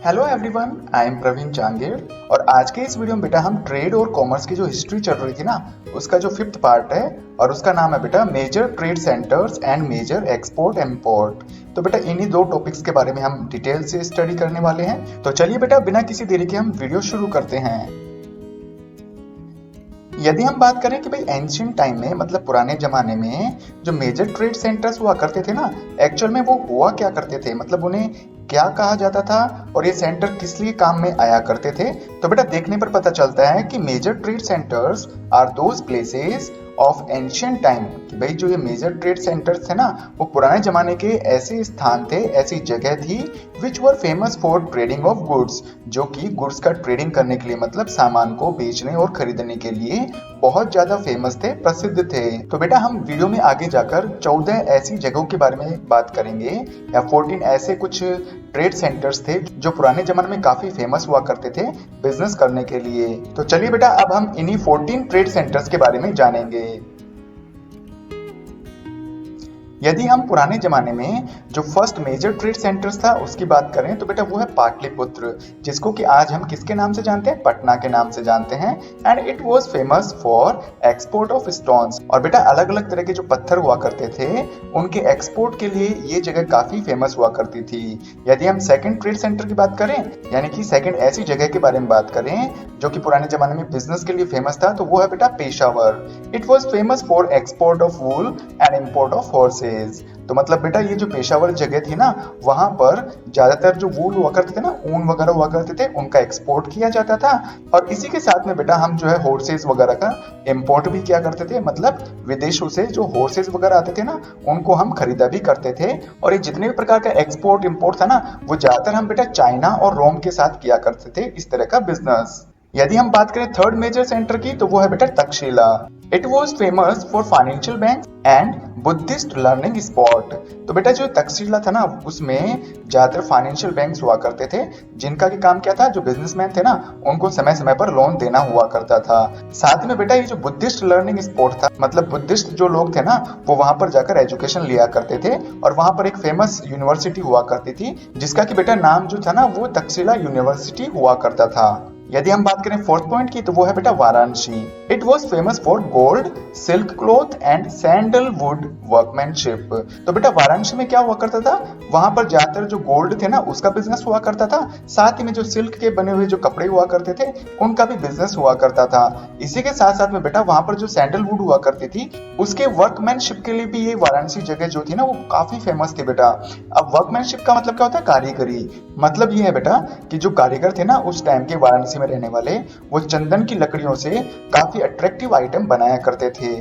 Hello everyone, I am Praveen Changer और आज के इस वीडियो में बेटा हम ट्रेड और कॉमर्स की जो हिस्ट्री चल रही थी ना उसका जो 5th पार्ट है और उसका नाम है बेटा major trade centres and major export import. तो बेटा इन्हीं दो टॉपिक्स के बारे में हम डिटेल से स्टडी करने वाले हैं। तो चलिए बेटा बिना किसी देरी के हम वीडियो शुरू करते हैं। यदि हम बात करें कि भाई एंशियंट टाइम में मतलब पुराने जमाने में जो मेजर ट्रेड सेंटर्स हुआ करते थे ना, एक्चुअल में वो हुआ क्या करते थे, मतलब उन्हें क्या कहा जाता था और ये सेंटर किस लिए काम में आया करते थे। तो बेटा देखने पर पता चलता है कि major trade centres are those places of ancient time. कि भाई जो ये मेजर ट्रेड सेंटर्स थे ना वो पुराने जमाने के ऐसे स्थान थे, ऐसी जगह थी which were famous for trading of goods, जो कि गुड्स का ट्रेडिंग करने के लिए मतलब सामान को बेचने और खरीदने के लिए बहुत ज्यादा फेमस थे, प्रसिद्ध थे। तो बेटा हम वीडियो में आगे जाकर 14 ऐसी जगहों के बारे में बात करेंगे या 14 ऐसे कुछ ट्रेड सेंटर्स थे जो पुराने जमाने में काफी फेमस हुआ करते थे बिजनेस करने के लिए। तो चलिए बेटा अब हम इन्हीं 14 ट्रेड सेंटर्स के बारे में जानेंगे। यदि हम पुराने जमाने में जो फर्स्ट मेजर ट्रेड सेंटर्स था उसकी बात करें तो बेटा वो है पाटलिपुत्र, जिसको कि आज हम किसके नाम से जानते हैं, पटना के नाम से जानते हैं। And it was famous for export of stones. और बेटा अलग अलग तरह के जो पत्थर हुआ करते थे उनके एक्सपोर्ट के लिए ये जगह काफी फेमस हुआ करती थी। यदि हम सेकंड ट्रेड सेंटर की बात करें यानी कि सेकंड ऐसी जगह के बारे में बात करें जो कि पुराने जमाने में बिजनेस के लिए फेमस था, तो वो है बेटा Peshawar. It was famous for export of wool and import of horse's. तो मतलब बेटा ये जो पेशावर जगह थी ना वहां पर ज्यादातर जो वूल हुआ करते थे ना, ऊन वगैरह हुआ करते थे, उनका एक्सपोर्ट किया जाता था। और इसी के साथ में बेटा हम जो है हॉर्सेज वगैरह का इंपोर्ट भी किया करते थे, मतलब विदेशों से जो हॉर्सेज वगैरह आते थे ना उनको हम खरीदा भी करते थे। और ये जितने भी प्रकार का एक्सपोर्ट इंपोर्ट था ना वो ज्यादातर हम बेटा चाइना और रोम के साथ किया करते थे, इस तरह का बिजनेस। यदि हम बात करें थर्ड मेजर सेंटर की तो वो है बेटा Takshashila. It was famous for financial bank and Buddhist learning spot. तो बेटा जो तक्षशिला था ना उसमें ज्यादातर फाइनेंशियल बैंक्स हुआ करते थे जिनका की काम क्या था, जो बिजनेसमैन थे ना उनको समय समय पर लोन देना हुआ करता था। साथ में बेटा ये जो बुद्धिस्ट लर्निंग स्पॉट था मतलब बुद्धिस्ट जो लोग थे ना वो वहां पर जाकर एजुकेशन लिया करते थे और वहां पर एक फेमस यूनिवर्सिटी हुआ करती थी जिसका की बेटा नाम जो था ना वो तक्षशिला यूनिवर्सिटी हुआ करता था। यदि हम बात करें फोर्थ पॉइंट की तो वो है बेटा Varanasi. It was famous for gold, silk cloth and sandalwood workmanship. तो बेटा वाराणसी में क्या हुआ करता था, वहां पर ज्यादातर जो गोल्ड थे ना उसका बिजनेस हुआ करता था, साथ ही में जो सिल्क के बने हुए जो कपड़े हुआ करते थे उनका भी बिजनेस हुआ करता था। इसी के साथ साथ में बेटा वहां पर जो सैंडलवुड हुआ करती थी उसके वर्कमैनशिप के लिए भी ये वाराणसी जगह जो थी ना वो काफी फेमस थी बेटा। अब वर्कमैनशिप का मतलब क्या होता है, कारीगरी। मतलब ये है बेटा कि जो कारीगर थे ना उस टाइम के वाराणसी में रहने वाले वो चंदन की लकड़ियों से काफी अट्रैक्टिव आइटम बनाया करते थे।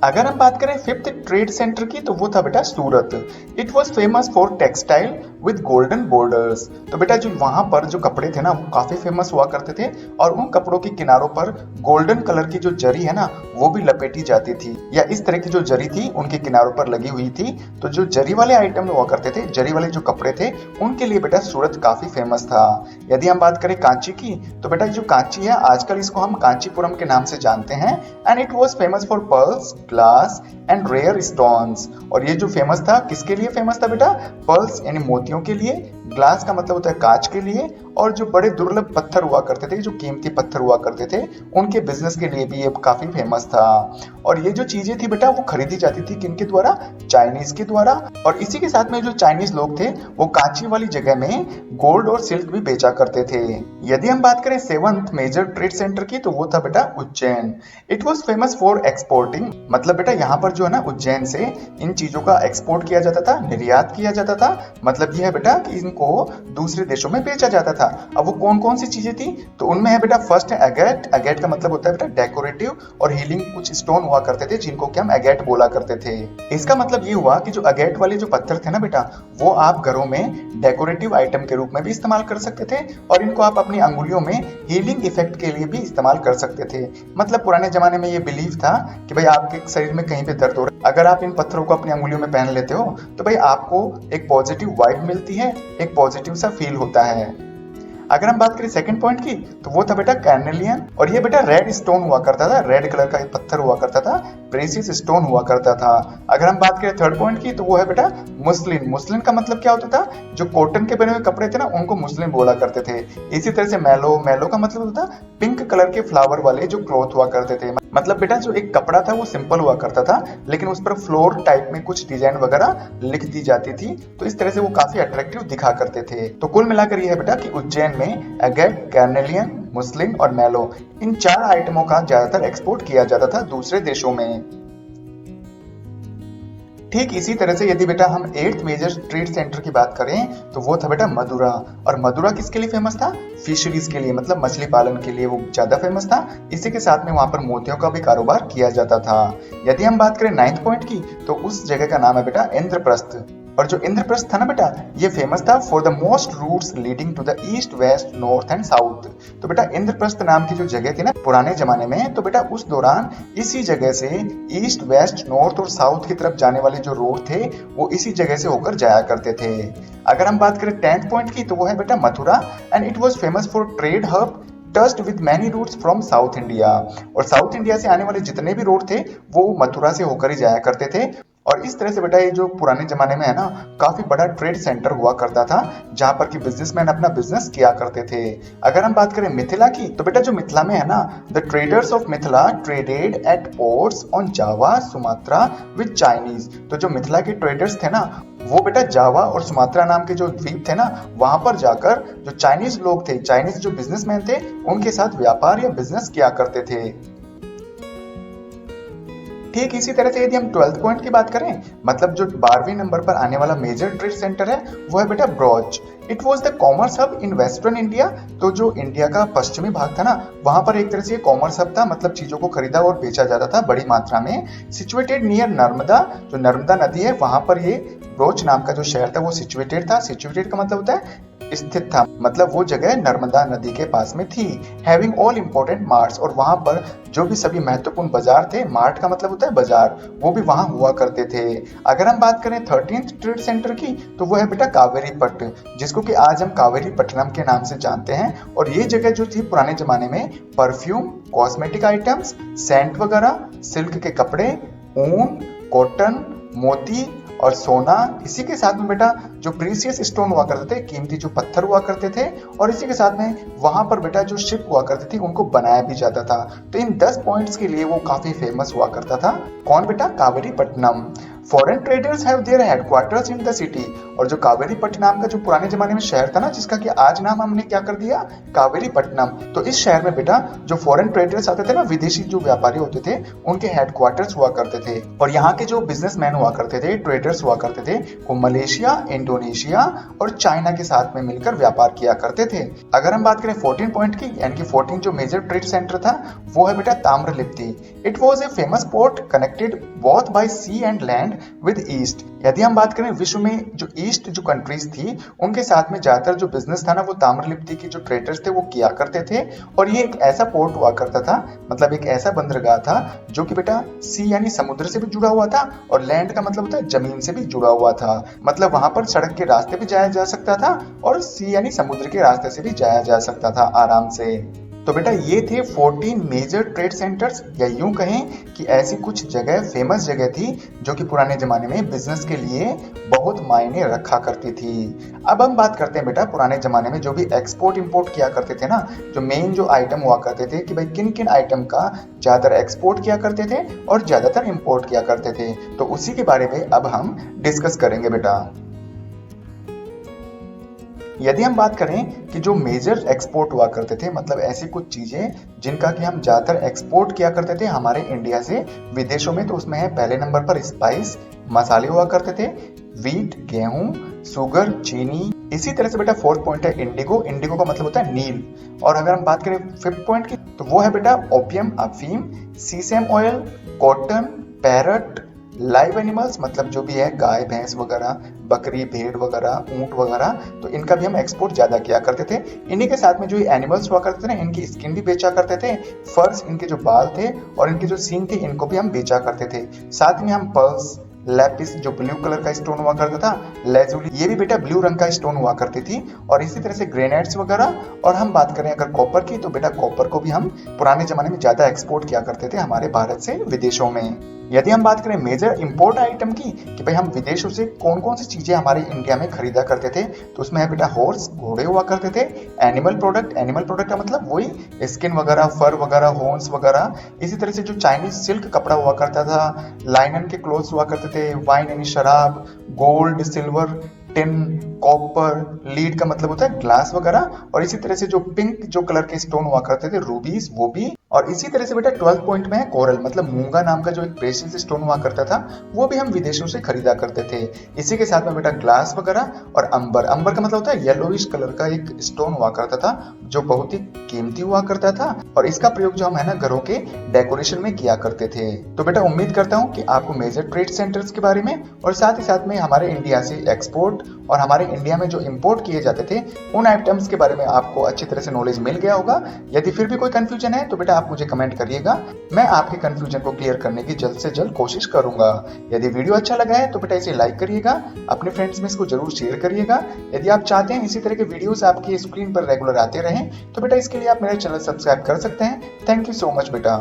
अगर हम बात करें फिफ्थ ट्रेड सेंटर की तो वो था बेटा Surat. It was famous for textile with golden borders. तो बेटा जो वहां पर जो कपड़े थे ना वो काफी फेमस हुआ करते थे और उन कपड़ों के किनारों पर गोल्डन कलर की जो जरी है ना वो भी लपेटी जाती थी या इस तरह की जो जरी थी उनके किनारों पर लगी हुई थी। तो जो जरी वाले आइटम हुआ करते थे, जरी वाले जो कपड़े थे उनके लिए बेटा सूरत काफी फेमस था। यदि हम बात करें कांची की तो बेटा जो कांची है आजकल इसको हम कांचीपुरम के नाम से जानते हैं। And it was famous for pearls, glass and rare stones. और ये जो फेमस था किसके लिए फेमस था बेटा, पर्ल्स यानी मोतियों के लिए, ग्लास का मतलब होता है कांच के लिए, और जो बड़े दुर्लभ पत्थर हुआ करते थे, जो कीमती पत्थर हुआ करते थे उनके बिजनेस के लिए भी ये काफी फेमस था। और ये जो चीजें थी बेटा वो खरीदी जाती थी किनके द्वारा, चाइनीज के द्वारा। और इसी के साथ में जो चाइनीज लोग थे वो कांची वाली जगह में गोल्ड और सिल्क भी बेचा करते थे। यदि हम बात करें सेवंथ मेजर ट्रेड सेंटर की तो वो था बेटा Ujjain. It was famous for exporting. मतलब बेटा यहाँ पर जो है ना उज्जैन से इन चीजों का एक्सपोर्ट किया जाता था, निर्यात किया जाता था। मतलब यह है बेटा कि इनको दूसरे देशों में बेचा जाता था। अब वो कौन कौन सी चीजें थी तो उनमें है बेटा फर्स्ट है एगेट। एगेट का मतलब होता है बेटा डेकोरेटिव और हीलिंग कुछ स्टोन हुआ करते थे जिनको कि हम एगेट बोला करते थे। इसका मतलब ये हुआ कि जो एगेट वाले जो पत्थर थे ना बेटा वो आप घरों में डेकोरेटिव आइटम के रूप में भी इस्तेमाल कर सकते थे और इनको आप अपनी अंगुलियों में हीलिंग इफेक्ट के लिए भी इस्तेमाल कर सकते थे। मतलब पुराने जमाने में ये बिलीव था कि भाई आपके शरीर में कहीं पे दर्द हो रहा है, अगर आप इन पत्थरों को अपनी अंगुलियों में पहन लेते हो तो भाई आपको एक पॉजिटिव वाइब मिलती है, एक पॉजिटिव सा फील होता है। अगर हम बात करें सेकंड पॉइंट की तो वो था बेटा कार्नेलियन, और ये बेटा रेड स्टोन हुआ करता था, रेड कलर का पत्थर हुआ करता था, प्रेसियस स्टोन हुआ करता था। अगर हम बात करें थर्ड पॉइंट की तो वो है बेटा मुस्लिन। मुस्लिन का मतलब क्या होता था, जो कॉटन के बने हुए कपड़े थे ना उनको मुस्लिन बोला करते थे। इसी तरह से मैलो, मैलो का मतलब होता था पिंक कलर के फ्लावर वाले जो क्लॉथ हुआ करते थे। मतलब बेटा जो एक कपड़ा था वो सिंपल हुआ करता था, लेकिन उस पर फ्लोर टाइप में कुछ डिजाइन वगैरह लिख दी जाती थी, तो इस तरह से वो काफी अट्रैक्टिव दिखा करते थे। तो कुल मिलाकर ये है बेटा कि उज्जैन में एगेट, कार्नेलियन, मुस्लिन और मैलो, इन 4 आइटमों का ज्यादातर एक्सपोर्ट किया जाता था दूसरे देशों में। ठीक इसी तरह से यदि बेटा हम 8th मेजर ट्रेड सेंटर की बात करें तो वो था बेटा मदुरा। और मदुरा किसके लिए फेमस था, फिशरीज के लिए, मतलब मछली पालन के लिए वो ज्यादा फेमस था। इसी के साथ में वहां पर मोतियों का भी कारोबार किया जाता था। यदि हम बात करें 9th पॉइंट की तो उस जगह का नाम है बेटा इंद्रप्रस्थ। और जो इंद्रप्रस्थ था ना बेटा, ये फेमस था for the most routes leading to the east, west, north and south. तो बेटा इंद्रप्रस्थ नाम की जो जगह थी ना पुराने जमाने में, तो बेटा उस दौरान इसी जगह से ईस्ट, वेस्ट, नॉर्थ और साउथ की तरफ जाने वाले जो रोड थे वो इसी जगह से होकर जाया करते थे। अगर हम बात करें 10th पॉइंट की तो वो है बेटा Mathura, and it was famous for trade hub touched with many routes from south India. और साउथ इंडिया से आने वाले जितने भी रोड थे वो मथुरा से होकर ही जाया करते थे। और इस तरह से बेटा ये जो पुराने जमाने में है ना काफी बड़ा ट्रेड सेंटर हुआ करता था, जहां पर कि बिजनेसमैन अपना बिजनेस किया करते थे। अगर हम बात करें मिथिला की तो बेटा जो मिथिला में है ना, the traders of Mithila traded at ports on Java, Sumatra with Chinese. तो जो मिथिला के ट्रेडर्स थे ना वो बेटा जावा और सुमात्रा नाम के जो द्वीप थे ना वहां पर जाकर जो चाइनीज लोग थे, चाइनीज जो बिजनेसमैन थे, उनके साथ व्यापार या बिजनेस किया करते थे। ठीक इसी तरह से यदि हम 12th पॉइंट की बात करें, मतलब जो 12वें नंबर पर आने वाला मेजर ट्रेड सेंटर है वो है बेटा brooch. It was the commerce hub in western India. तो जो इंडिया का पश्चिमी भाग था ना वहां पर एक तरह से कॉमर्स हब था, मतलब चीजों को खरीदा और बेचा जाता था बड़ी मात्रा में। सिचुएटेड नियर नर्मदा, जो नर्मदा नदी है वहां पर ये ब्रॉच नाम का जो शहर था वो सिचुएटेड था। सिचुएटेड का मतलब होता है स्थित था, मतलब वो जगह नर्मदा नदी के पास में थी। हैविंग ऑल इंपॉर्टेंट मार्ट्स, और वहां पर जो भी सभी महत्वपूर्ण बाजार थे, मार्ट का मतलब होता है बाजार, वो भी वहां हुआ करते थे। अगर हम बात करें 13th ट्रेड सेंटर की तो वो है बेटा कावेरी पट्ट, जिसको कि आज हम कावेरी पट्टनम के नाम से जानते हैं। और ये जगह जो थी पुराने जमाने में परफ्यूम, कॉस्मेटिक आइटम्स, सेंट वगैरह, सिल्क के कपड़े, ऊन, कॉटन, मोती और सोना, इसी के साथ में बेटा जो प्रीसियस स्टोन हुआ करते थे, कीमती जो पत्थर हुआ करते थे, और इसी के साथ में वहां पर बेटा जो शिप हुआ करती थी उनको बनाया भी जाता था। तो इन 10 पॉइंट्स के लिए वो काफी फेमस हुआ करता था। कौन बेटा, Kaveripattinam. Foreign traders have their headquarters in the city. और जो कावेरीपट्टनम का जो पुराने जमाने में शहर था ना, जिसका कि आज नाम हमने क्या कर दिया, कावेरीपट्टनम, तो इस शहर में बेटा जो फॉरेन ट्रेडर्स आते थे ना, विदेशी जो व्यापारी होते थे, उनके हेडक्वार्टर्स हुआ करते थे। और यहाँ के जो बिजनेसमैन हुआ करते थे, ट्रेडर्स हुआ करते थे, वो मलेशिया, इंडोनेशिया और चाइना के साथ में मिलकर व्यापार किया करते थे। अगर हम बात करें 14 पॉइंट की, यानी कि 14 जो मेजर ट्रेड सेंटर था वो है बेटा Tamralipti. It was a famous port connected both by sea and land with east. यदि हम बात करें विश्व में जो ईस्ट जो कंट्रीज थी उनके साथ में ज्यादातर जो बिजनेस था ना वो ताम्रलिप्ति के जो ट्रेडर्स थे वो किया करते थे। और ये एक ऐसा पोर्ट हुआ करता था, मतलब एक ऐसा बंदरगाह था जो कि बेटा सी यानी समुद्र से भी जुड़ा हुआ था, और लैंड का मतलब होता है जमीन से भी जुड़ा हुआ था। मतलब वहां पर सड़क के रास्ते भी जाया जा सकता था और सी यानी समुद्र के रास्ते से भी जाया जा सकता था आराम से। तो बेटा ये थे 14 मेजर ट्रेड सेंटर्स, या यूं कहें कि ऐसी कुछ जगह, फेमस जगह थी जो कि पुराने जमाने में बिजनेस के लिए बहुत मायने रखा करती थी। अब हम बात करते हैं बेटा पुराने जमाने में जो भी एक्सपोर्ट इंपोर्ट किया करते थे ना, जो मेन जो आइटम हुआ करते थे कि भाई किन किन आइटम का ज्यादातर एक्सपोर्ट किया करते थे और ज्यादातर इंपोर्ट किया करते थे, तो उसी के बारे में अब हम डिस्कस करेंगे बेटा। यदि हम बात करें कि जो मेजर एक्सपोर्ट हुआ करते थे, मतलब ऐसी कुछ चीजें जिनका कि हम ज्यादातर एक्सपोर्ट किया करते थे हमारे इंडिया से विदेशों में, तो उसमें है पहले नंबर पर स्पाइस, मसाले हुआ करते थे, वीट गेहूं, शुगर चीनी। इसी तरह से बेटा 4th पॉइंट है इंडिगो। इंडिगो का मतलब होता है नील। और अगर हम बात करें 5th पॉइंट की तो वो है बेटा ओपियम अफीम, सीसम oil, cotton, parrot, live animals, मतलब जो भी है गाय भैंस वगैरह, बकरी भेड़ वगैरह, ऊंट वगैरह, तो इनका भी हम एक्सपोर्ट ज्यादा किया करते थे। इन्हीं के साथ में जो एनिमल्स हुआ करते थे ना, इनकी स्किन भी बेचा करते थे, फर्स, इनके जो बाल थे और इनके जो सींग थे इनको भी हम बेचा करते थे। साथ में हम पर्ल्स, लैपिस जो ब्लू कलर का स्टोन हुआ करता था, लेजुली ये भी बेटा ब्लू रंग का स्टोन हुआ करती थी, और इसी तरह से ग्रेनाइट्स वगैरह। और हम बात करें अगर कॉपर की, तो बेटा कॉपर को भी हम पुराने जमाने में ज्यादा एक्सपोर्ट किया करते थे हमारे भारत से विदेशों में। यदि हम बात करें मेजर इंपोर्ट आइटम की कि भाई हम विदेशों से कौन कौन सी चीजें हमारे इंडिया में खरीदा करते थे, तो उसमें है बेटा हॉर्स, घोड़े हुआ करते थे। एनिमल प्रोडक्ट का मतलब वही स्किन वगैरह, फर वगैरह, हॉर्न्स वगैरह। इसी तरह से जो चाइनीज सिल्क कपड़ा हुआ करता था, लाइनन के क्लोथ्स हुआ करते थे, वाइन यानी शराब, gold, silver, tin, copper, lead का मतलब होता है ग्लास वगैरह। और इसी तरह से जो पिंक जो कलर के स्टोन हुआ करते थे, रूबीज, वो भी। और इसी तरह से बेटा 12th पॉइंट में है कोरल, मतलब मूंगा नाम का जो एक प्रेशियस स्टोन हुआ करता था, वो भी हम विदेशों से खरीदा करते थे। इसी के साथ में बेटा ग्लास वगैरह और अंबर। अंबर का मतलब होता है येलोइश कलर का एक स्टोन हुआ करता था, जो बहुत ही कीमती हुआ करता था, और इसका प्रयोग जो हम है ना घरों के डेकोरेशन में किया करते थे। तो बेटा उम्मीद करता हूँ कि आपको मेजर ट्रेड सेंटर्स के बारे में और साथ ही साथ में हमारे इंडिया से एक्सपोर्ट और हमारे इंडिया में जो इंपोर्ट किए जाते थे उन आइटम्स के बारे में आपको अच्छी तरह से नॉलेज मिल गया होगा। यदि फिर भी कोई कंफ्यूजन है तो बेटा आप मुझे कमेंट करिएगा, मैं आपके कंफ्यूजन को क्लियर करने की जल्द से जल्द कोशिश करूंगा। यदि वीडियो अच्छा लगा है तो बेटा इसे लाइक करिएगा, अपने फ्रेंड्स में इसको जरूर शेयर करिएगा। यदि आप चाहते हैं इसी तरह के वीडियोस आपकी स्क्रीन पर रेगुलर आते रहें तो बेटा इसके लिए आप मेरा चैनल सब्सक्राइब कर सकते हैं। थैंक यू सो मच बेटा।